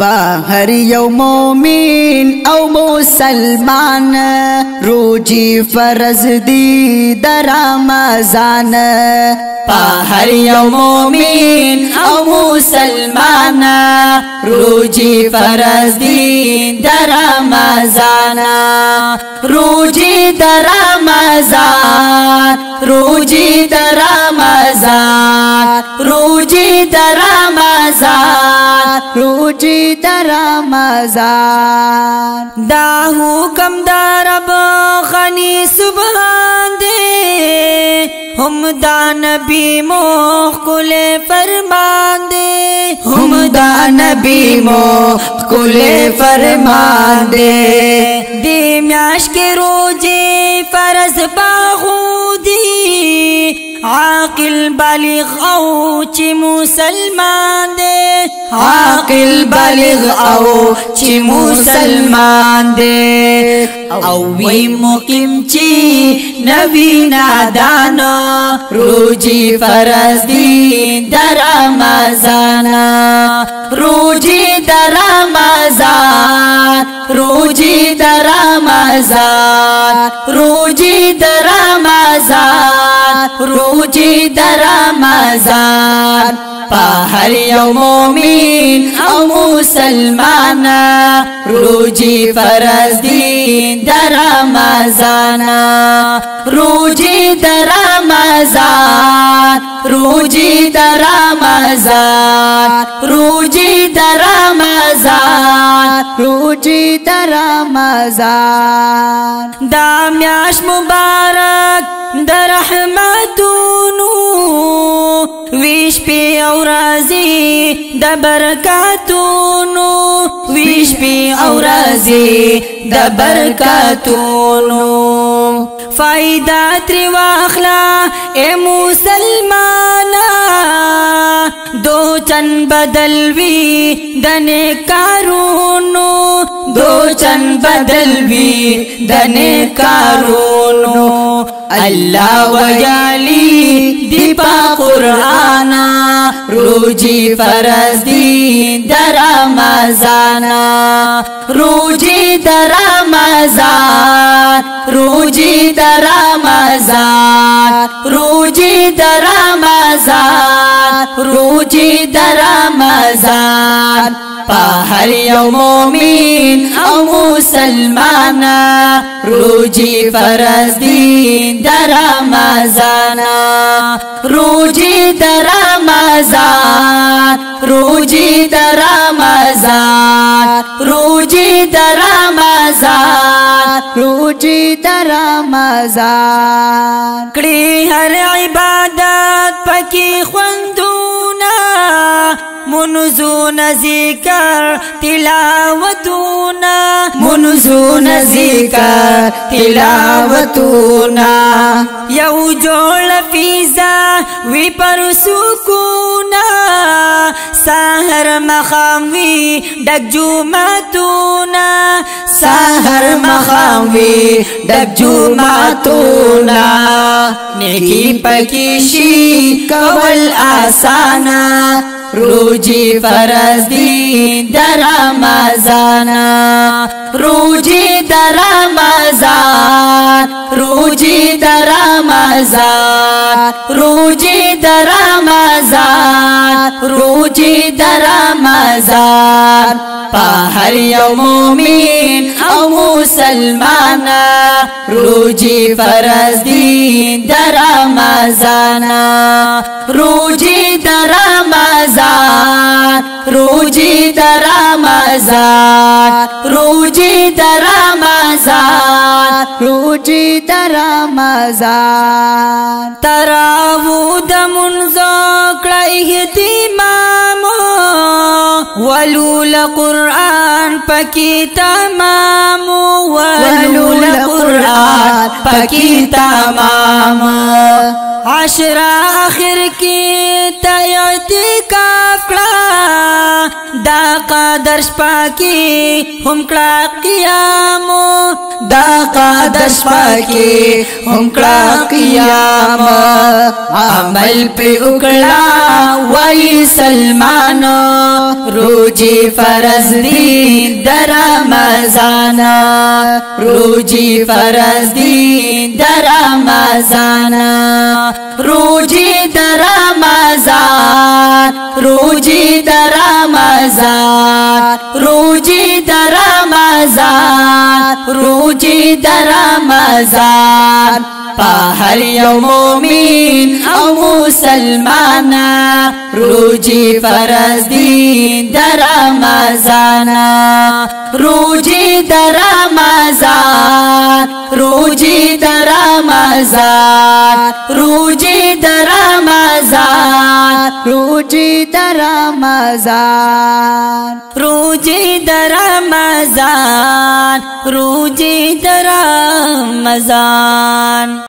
هر یو مومن او مسلمان روجی فرض دی در رمضان هر یو مومن او مسلمان روجی فرض دی در رمضان روجی در رمضان روجی در رمضان روجی در رمضان روجی در رمضان دا حکم دا رب غنی سبحان دے ہم دا نبی موخ کل فرمان دے ہم دا نبی موخ کل فرمان دے دی میاش کے روجے فرض باغو دی عاقل بالغ او چی مسلمان دے عاقل بالغ او چی مسلمان دے او وی مقیم چی نبی نادانا روجی فرض دی در رمضان روجی در رمضان روجی در رمضان روجی در رمضان روجی در رمضان هر یو مومن او مسلمان روجی فرض دی در رمضان روجی در رمضان روجی در رمضان روجی در رمضان روجی در رمضان دا میاش مبارک در رحمتونو ویش پی او رازی دا برکاتونو ویش پی او رازی دا برکاتونو فائدہ تری واخلا اے مسلمانا دو چن بدلوی دنے کارونو دو چن بدلوی دنے کارونو اللہ ویالی دی پا قرآنا روجی فرض دی در رمضان روجی در رمضان روجی در رمضان روجی در رمضان روجی در رمضان هر یو مومن او مسلمان روجی فرض دی در رمضان روجی در رمضان روجی در رمضان روجی در رمضان روجی در رمضان کړي هر عبادت پکې خوندونه منزون ذکر تلاوتونا منزون ذکر تلاوتونا یو جوړ فیضا وی پر سکونا سحر مخاوی ډک جمعتونا سحر مخاوی ډک جمعتونا نیکی پکیشی کول آسانا روجی فرض دی در رمضان روجی در رمضان روجی در رمضان روجی در رمضان روجی در رمضان هر یو مومن او مسلمان روجی فرض دی در رمضان روجی در رمضان روجی در رمضان روجی در رمضان روجی در رمضان تراوو د منځو کړه اهتمام ولول قرآن پکی تمام ولول قرآن پکی تمام عشر آخر کی اعتکاف کړه دا قدر شپه کی هم کړه قیام دا قدر شپه کی هم کړه قیام عمل په وکړه وای سلمانو روجی فرض دی در رمضان روجی فرض دی در رمضان روجی در رمضان روجی در رمضان روجی در رمضان روجی در رمضان هر یو مومن او مسلمان روجی فرض دی در رمضان روجی در رمضان روجی در رمضان روجی در رمضان روجی در رمضان روجی در رمضان روجی در رمضان